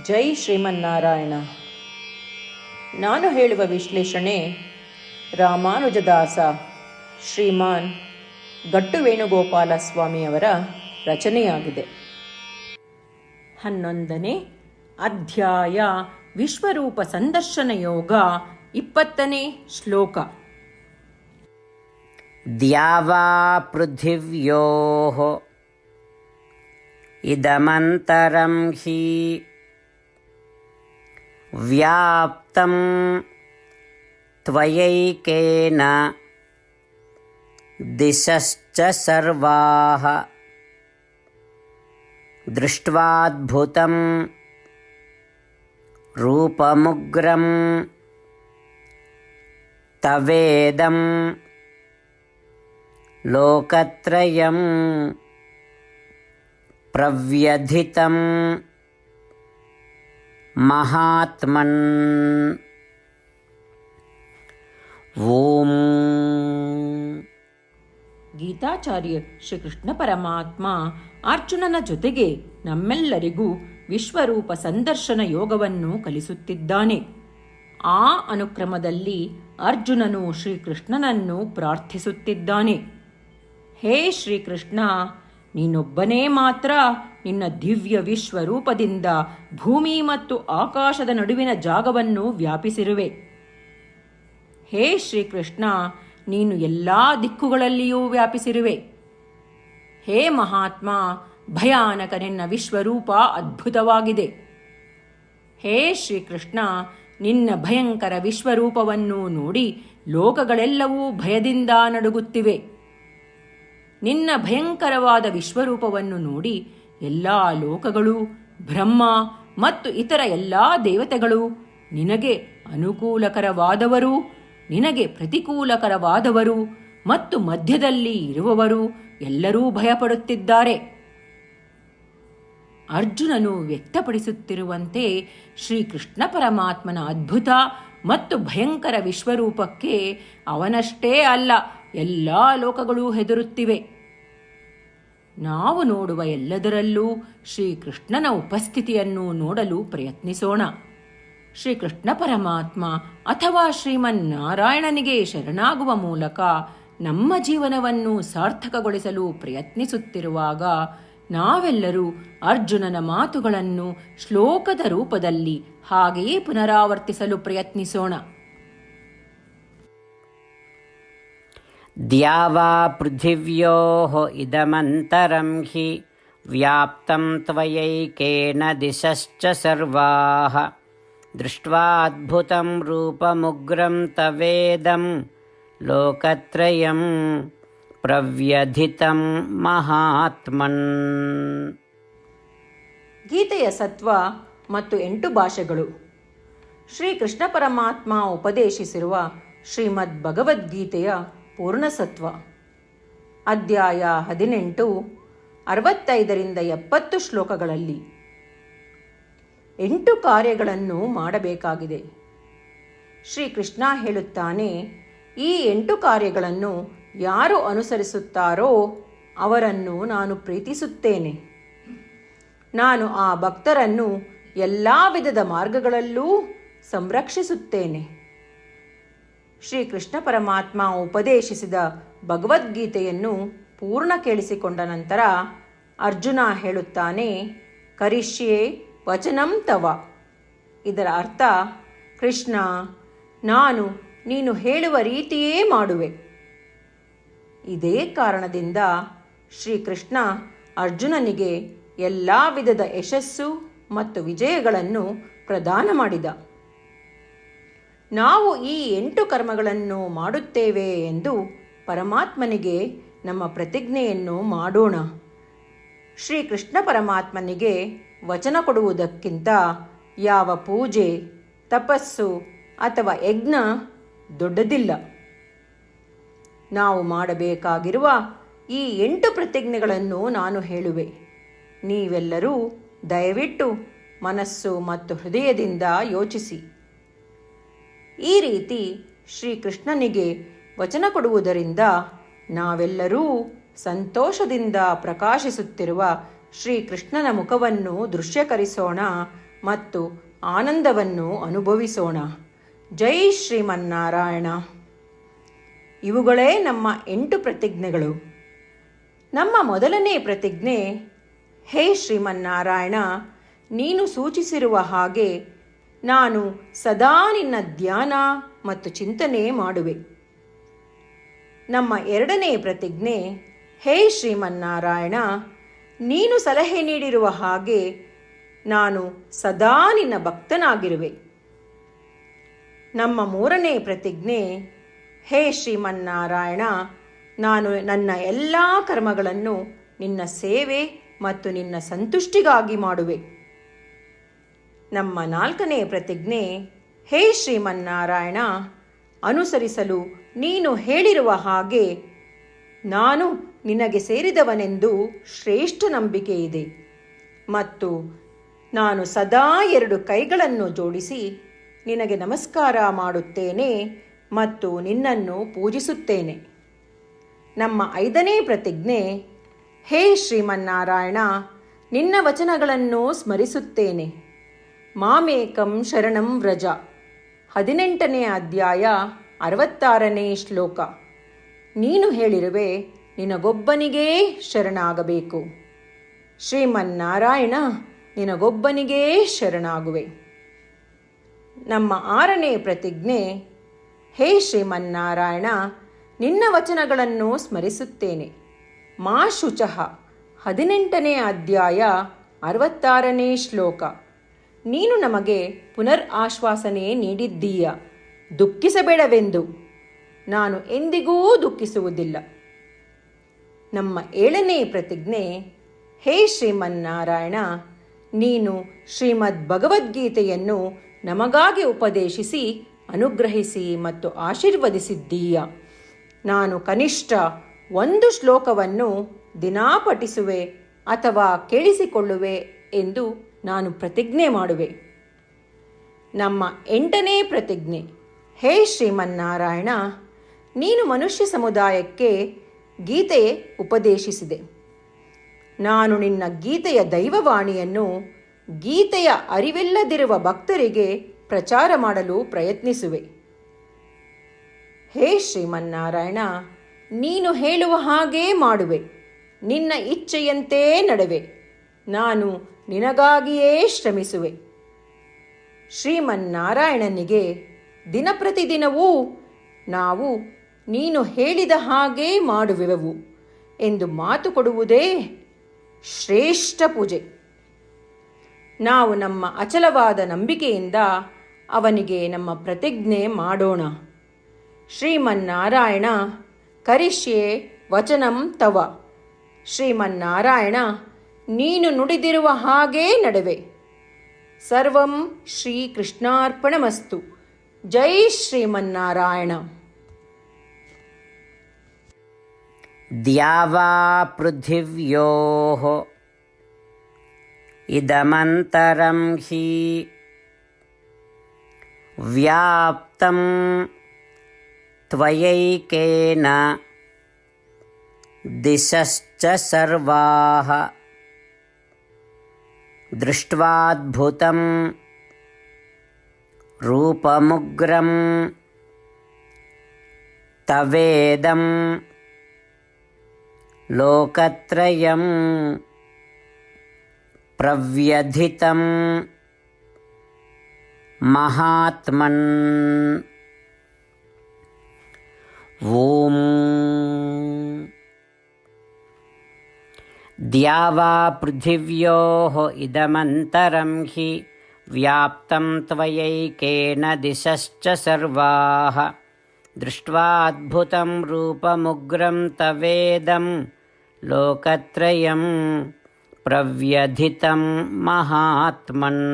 ಜೈ ಶ್ರೀಮನ್ನಾರಾಯಣ. ನಾನು ಹೇಳುವ ವಿಶ್ಲೇಷಣೆ ರಾಮಾನುಜದಾಸ ಶ್ರೀಮಾನ್ ಗಟ್ಟು ವೇಣುಗೋಪಾಲ ಸ್ವಾಮಿಯವರ ರಚನೆಯಾಗಿದೆ. 11ನೇ ಅಧ್ಯಾಯ ವಿಶ್ವರೂಪ ಸಂದರ್ಶನ ಯೋಗ. 20ನೇ ಶ್ಲೋಕ. ದ್ಯಾವಾ ಪೃಥಿವ್ಯೋಃ ಇದಮಂತರಂ ಹಿ ವ್ಯಾಪ್ತಂ ತ್ವಯೈಕೇನ ದಿಶಶ್ಚ ಸರ್ವಾಃ ದೃಷ್ಟ್ವಾದ್ಭುತಂ ರೂಪಮುಗ್ರಂ ತವೇದಂ ಲೋಕತ್ರಯಂ ಪ್ರವ್ಯಧಿತಂ ಮಹಾತ್ಮನ್. ಓಂ. ಗೀತಾಚಾರ್ಯ ಶ್ರೀಕೃಷ್ಣ ಪರಮಾತ್ಮ ಅರ್ಜುನನ ಜೊತೆಗೆ ನಮ್ಮೆಲ್ಲರಿಗೂ ವಿಶ್ವರೂಪ ಸಂದರ್ಶನ ಯೋಗವನ್ನು ಕಲಿಸುತ್ತಿದ್ದಾನೆ. ಆ ಅನುಕ್ರಮದಲ್ಲಿ ಅರ್ಜುನನು ಶ್ರೀಕೃಷ್ಣನನ್ನು ಪ್ರಾರ್ಥಿಸುತ್ತಿದ್ದಾನೆ. ಹೇ ಶ್ರೀಕೃಷ್ಣ, ನೀನೊಬ್ಬನೇ ಮಾತ್ರ ನಿನ್ನ ದಿವ್ಯ ವಿಶ್ವರೂಪದಿಂದ ಭೂಮಿ ಮತ್ತು ಆಕಾಶದ ನಡುವಿನ ಜಾಗವನ್ನು ವ್ಯಾಪಿಸಿರುವೆ. ಹೇ ಶ್ರೀಕೃಷ್ಣ, ನೀನು ಎಲ್ಲ ದಿಕ್ಕುಗಳಲ್ಲಿಯೂ ವ್ಯಾಪಿಸಿರುವೆ. ಹೇ ಮಹಾತ್ಮ, ಭಯಾನಕ ನಿನ್ನ ವಿಶ್ವರೂಪ ಅದ್ಭುತವಾಗಿದೆ. ಹೇ ಶ್ರೀಕೃಷ್ಣ, ನಿನ್ನ ಭಯಂಕರ ವಿಶ್ವರೂಪವನ್ನು ನೋಡಿ ಲೋಕಗಳೆಲ್ಲವೂ ಭಯದಿಂದ ನಡುಗುತ್ತಿವೆ. ನಿನ್ನ ಭಯಂಕರವಾದ ವಿಶ್ವರೂಪವನ್ನು ನೋಡಿ ಎಲ್ಲ ಲೋಕಗಳು, ಬ್ರಹ್ಮ ಮತ್ತು ಇತರ ಎಲ್ಲ ದೇವತೆಗಳು, ನಿನಗೆ ಅನುಕೂಲಕರವಾದವರು, ನಿನಗೆ ಪ್ರತಿಕೂಲಕರವಾದವರು ಮತ್ತು ಮಧ್ಯದಲ್ಲಿ ಇರುವವರು ಎಲ್ಲರೂ ಭಯಪಡುತ್ತಿದ್ದಾರೆ. ಅರ್ಜುನನು ವ್ಯಕ್ತಪಡಿಸುತ್ತಿರುವಂತೆ ಶ್ರೀಕೃಷ್ಣ ಪರಮಾತ್ಮನ ಅದ್ಭುತ ಮತ್ತು ಭಯಂಕರ ವಿಶ್ವರೂಪಕ್ಕೆ ಅವನಷ್ಟೇ ಅಲ್ಲ, ಎಲ್ಲ ಲೋಕಗಳೂ ಹೆದರುತ್ತಿವೆ. ನಾವು ನೋಡುವ ಎಲ್ಲದರಲ್ಲೂ ಶ್ರೀಕೃಷ್ಣನ ಉಪಸ್ಥಿತಿಯನ್ನು ನೋಡಲು ಪ್ರಯತ್ನಿಸೋಣ. ಶ್ರೀಕೃಷ್ಣ ಪರಮಾತ್ಮ ಅಥವಾ ಶ್ರೀಮನ್ನಾರಾಯಣನಿಗೆ ಶರಣಾಗುವ ಮೂಲಕ ನಮ್ಮ ಜೀವನವನ್ನು ಸಾರ್ಥಕಗೊಳಿಸಲು ಪ್ರಯತ್ನಿಸುತ್ತಿರುವಾಗ ನಾವೆಲ್ಲರೂ ಅರ್ಜುನನ ಮಾತುಗಳನ್ನು ಶ್ಲೋಕದ ರೂಪದಲ್ಲಿ ಹಾಗೆಯೇ ಪುನರಾವರ್ತಿಸಲು ಪ್ರಯತ್ನಿಸೋಣ. ದ್ಯಾವಾ ಪೃಥಿವ್ಯೋಃ ಇದಮಂತರಂ ಹಿ ವ್ಯಾಪ್ತಂ ತ್ವಯೈಕೇನ ದಿಶಶ್ಚ ಸರ್ವಾಃ ದೃಷ್ಟ್ವಾದ್ಭುತಂ ರೂಪಮುಗ್ರಂ ತವೇದಂ ಲೋಕತ್ರಯಂ ಪ್ರವ್ಯಧಿತಂ ಮಹಾತ್ಮನ್. ಗೀತೆಯ ಸತ್ವ ಮತ್ತು 8 ಭಾಷೆಗಳು. ಶ್ರೀಕೃಷ್ಣ ಪರಮಾತ್ಮ ಉಪದೇಶಿಸಿರುವ ಶ್ರೀಮದ್ ಭಗವದ್ಗೀತೆಯ ಪೂರ್ಣಸತ್ವ. ಅಧ್ಯಾಯ 18, 65ರಿಂದ 70 ಶ್ಲೋಕಗಳಲ್ಲಿ 8 ಕಾರ್ಯಗಳನ್ನು ಮಾಡಬೇಕಾಗಿದೆ. ಶ್ರೀಕೃಷ್ಣ ಹೇಳುತ್ತಾನೆ, ಈ 8 ಕಾರ್ಯಗಳನ್ನು ಯಾರು ಅನುಸರಿಸುತ್ತಾರೋ ಅವರನ್ನು ನಾನು ಪ್ರೀತಿಸುತ್ತೇನೆ. ನಾನು ಆ ಭಕ್ತರನ್ನು ಎಲ್ಲ ವಿಧದ ಮಾರ್ಗಗಳಲ್ಲೂ ಸಂರಕ್ಷಿಸುತ್ತೇನೆ. ಶ್ರೀಕೃಷ್ಣ ಪರಮಾತ್ಮ ಉಪದೇಶಿಸಿದ ಭಗವದ್ಗೀತೆಯನ್ನು ಪೂರ್ಣ ಕೇಳಿಸಿಕೊಂಡ ನಂತರ ಅರ್ಜುನ ಹೇಳುತ್ತಾನೆ, ಕರಿಷ್ಯೆ ವಚನಂ ತವ. ಇದರ ಅರ್ಥ, ಕೃಷ್ಣ, ನಾನು ನೀನು ಹೇಳುವ ರೀತಿಯೇ ಮಾಡುವೆ. ಇದೇ ಕಾರಣದಿಂದ ಶ್ರೀಕೃಷ್ಣ ಅರ್ಜುನನಿಗೆ ಎಲ್ಲ ವಿಧದ ಯಶಸ್ಸು ಮತ್ತು ವಿಜಯಗಳನ್ನು ಪ್ರದಾನ ಮಾಡಿದ. ನಾವು ಈ 8 ಕರ್ಮಗಳನ್ನು ಮಾಡುತ್ತೇವೆ ಎಂದು ಪರಮಾತ್ಮನಿಗೆ ನಮ್ಮ ಪ್ರತಿಜ್ಞೆಯನ್ನು ಮಾಡೋಣ. ಶ್ರೀಕೃಷ್ಣ ಪರಮಾತ್ಮನಿಗೆ ವಚನ ಕೊಡುವುದಕ್ಕಿಂತ ಯಾವ ಪೂಜೆ, ತಪಸ್ಸು ಅಥವಾ ಯಜ್ಞ ದೊಡ್ಡದಿಲ್ಲ. ನಾವು ಮಾಡಬೇಕಾಗಿರುವ ಈ 8 ಪ್ರತಿಜ್ಞೆಗಳನ್ನು ನಾನು ಹೇಳುವೆ. ನೀವೆಲ್ಲರೂ ದಯವಿಟ್ಟು ಮನಸ್ಸು ಮತ್ತು ಹೃದಯದಿಂದ ಯೋಚಿಸಿ. ಈ ರೀತಿ ಶ್ರೀಕೃಷ್ಣನಿಗೆ ವಚನ ಕೊಡುವುದರಿಂದ ನಾವೆಲ್ಲರೂ ಸಂತೋಷದಿಂದ ಪ್ರಕಾಶಿಸುತ್ತಿರುವ ಶ್ರೀಕೃಷ್ಣನ ಮುಖವನ್ನು ದೃಶ್ಯಕರಿಸೋಣ ಮತ್ತು ಆನಂದವನ್ನು ಅನುಭವಿಸೋಣ. ಜೈ ಶ್ರೀಮನ್ನಾರಾಯಣ. ಇವುಗಳೇ ನಮ್ಮ 8 ಪ್ರತಿಜ್ಞೆಗಳು. ನಮ್ಮ ಮೊದಲನೇ ಪ್ರತಿಜ್ಞೆ, ಹೇ ಶ್ರೀಮನ್ನಾರಾಯಣ, ನೀನು ಸೂಚಿಸಿರುವ ಹಾಗೆ ನಾನು ಸದಾ ನಿನ್ನ ಧ್ಯಾನ ಮತ್ತು ಚಿಂತನೆ ಮಾಡುವೆ. ನಮ್ಮ ಎರಡನೇ ಪ್ರತಿಜ್ಞೆ, ಹೇ ಶ್ರೀಮನ್ನಾರಾಯಣ, ನೀನು ಸಲಹೆ ನೀಡಿರುವ ಹಾಗೆ ನಾನು ಸದಾ ನಿನ್ನ ಭಕ್ತನಾಗಿರುವೆ. ನಮ್ಮ ಮೂರನೇ ಪ್ರತಿಜ್ಞೆ, ಹೇ ಶ್ರೀಮನ್ನಾರಾಯಣ, ನಾನು ನನ್ನ ಎಲ್ಲ ಕರ್ಮಗಳನ್ನು ನಿನ್ನ ಸೇವೆ ಮತ್ತು ನಿನ್ನ ಸಂತುಷ್ಟಿಗಾಗಿ ಮಾಡುವೆ. ನಮ್ಮ ನಾಲ್ಕನೇ ಪ್ರತಿಜ್ಞೆ, ಹೇ ಶ್ರೀಮನ್ನಾರಾಯಣ, ಅನುಸರಿಸಲು ನೀನು ಹೇಳಿರುವ ಹಾಗೆ ನಾನು ನಿನಗೆ ಸೇರಿದವನೆಂದು ಶ್ರೇಷ್ಠ ನಂಬಿಕೆ ಇದೆ ಮತ್ತು ನಾನು ಸದಾ 2 ಕೈಗಳನ್ನು ಜೋಡಿಸಿ ನಿನಗೆ ನಮಸ್ಕಾರ ಮಾಡುತ್ತೇನೆ ಮತ್ತು ನಿನ್ನನ್ನು ಪೂಜಿಸುತ್ತೇನೆ. ನಮ್ಮ 5ನೇ ಪ್ರತಿಜ್ಞೆ, ಹೇ ಶ್ರೀಮನ್ನಾರಾಯಣ, ನಿನ್ನ ವಚನಗಳನ್ನು ಸ್ಮರಿಸುತ್ತೇನೆ. ಮಾಮೇಕಂ ಶರಣಂ ವ್ರಜ, 18ನೇ ಅಧ್ಯಾಯ 66ನೇ ಶ್ಲೋಕ. ನೀನು ಹೇಳಿರುವೆ, ನಿನಗೊಬ್ಬನಿಗೇ ಶರಣಾಗಬೇಕು. ಶ್ರೀಮನ್ನಾರಾಯಣ, ನಿನಗೊಬ್ಬನಿಗೇ ಶರಣಾಗುವೆ. ನಮ್ಮ 6ನೇ ಪ್ರತಿಜ್ಞೆ, ಹೇ ಶ್ರೀಮನ್ನಾರಾಯಣ, ನಿನ್ನ ವಚನಗಳನ್ನು ಸ್ಮರಿಸುತ್ತೇನೆ. ಮಾ ಶುಚಃ, 18ನೇ ಅಧ್ಯಾಯ 66ನೇ ಶ್ಲೋಕ. ನೀನು ನಮಗೆ ಪುನರ್ ಆಶ್ವಾಸನೆ ನೀಡಿದ್ದೀಯ, ದುಃಖಿಸಬೇಡವೆಂದು. ನಾನು ಎಂದಿಗೂ ದುಃಖಿಸುವುದಿಲ್ಲ. ನಮ್ಮ 7ನೇ ಪ್ರತಿಜ್ಞೆ, ಹೇ ಶ್ರೀಮನ್ನಾರಾಯಣ, ನೀನು ಶ್ರೀಮದ್ ಭಗವದ್ಗೀತೆಯನ್ನು ನಮಗಾಗಿ ಉಪದೇಶಿಸಿ ಅನುಗ್ರಹಿಸಿ ಮತ್ತು ಆಶೀರ್ವದಿಸಿದ್ದೀಯ. ನಾನು ಕನಿಷ್ಠ 1 ಶ್ಲೋಕವನ್ನು ದಿನಾ ಪಠಿಸುವೆ ಅಥವಾ ಕೇಳಿಸಿಕೊಳ್ಳುವೆ ಎಂದು ನಾನು ಪ್ರತಿಜ್ಞೆ ಮಾಡುವೆ. ನಮ್ಮ 8ನೇ ಪ್ರತಿಜ್ಞೆ, ಹೇ ಶ್ರೀಮನ್ನಾರಾಯಣ, ನೀನು ಮನುಷ್ಯ ಸಮುದಾಯಕ್ಕೆ ಗೀತೆ ಉಪದೇಶಿಸಿದೆ. ನಾನು ನಿನ್ನ ಗೀತೆಯ ದೈವವಾಣಿಯನ್ನು ಗೀತೆಯ ಅರಿವಿಲ್ಲದಿರುವ ಭಕ್ತರಿಗೆ ಪ್ರಚಾರ ಮಾಡಲು ಪ್ರಯತ್ನಿಸುವೆ. ಹೇ ಶ್ರೀಮನ್ನಾರಾಯಣ, ನೀನು ಹೇಳುವ ಹಾಗೇ ಮಾಡುವೆ. ನಿನ್ನ ಇಚ್ಛೆಯಂತೆ ನಡೆವೆ. ನಾನು ನಿನಗಾಗಿಯೇ ಶ್ರಮಿಸುವೆ. ಶ್ರೀಮನ್ನಾರಾಯಣನಿಗೆ ದಿನಪ್ರತಿದಿನವೂ ನಾವು ನೀನು ಹೇಳಿದ ಹಾಗೇ ಮಾಡುವೆವು ಎಂದು ಮಾತು ಕೊಡುವುದೇ ಶ್ರೇಷ್ಠ ಪೂಜೆ. ನಾವು ನಮ್ಮ ಅಚಲವಾದ ನಂಬಿಕೆಯಿಂದ ಅವನಿಗೆ ನಮ್ಮ ಪ್ರತಿಜ್ಞೆ ಮಾಡೋಣ. ಶ್ರೀಮನ್ನಾರಾಯಣ, ಕರಿಷ್ಯೆ ವಚನಂ ತವ. ಶ್ರೀಮನ್ನಾರಾಯಣ, ನೀನು ನುಡಿದಿರುವ ಹಾಗೇ ನಡೆವೆ. ಸರ್ವಂ ಶ್ರೀಕೃಷ್ಣಾರ್ಪಣಮಸ್ತು. ಜೈ ಶ್ರೀಮನ್ನಾರಾಯಣ. ದ್ಯಾವಾ ಪೃಥಿವ್ಯೋಃ ಇದಮಂತರಂ ಹಿ ವ್ಯಾಪ್ತಂ ತ್ವಯೈಕೇನ ದಿಶಶ್ಚ ಸರ್ವಾಃ ದೃಷ್ಟ್ವಾದ್ಭುತಂ ರೂಪಮುಗ್ರಂ ತವೇದಂ ಲೋಕತ್ರಯಂ ಪ್ರವ್ಯಧಿತಂ ಮಹಾತ್ಮನ್. ಓಂ ದ್ಯಾವಾ ಪೃಥಿವ್ಯೋಃ ಇದಮಂತರಂ ಹಿ ವ್ಯಾಪ್ತಂ ತ್ವಯೈಕೇನ ದಿಶಶ್ಚ ಸರ್ವಾಃ ದೃಷ್ಟ್ವಾ ಅದ್ಭುತಂ ರೂಪಮುಗ್ರಂ ತವೇದಂ ಲೋಕತ್ರಯಂ ಪ್ರವ್ಯಧಿತಂ ಮಹಾತ್ಮನ್.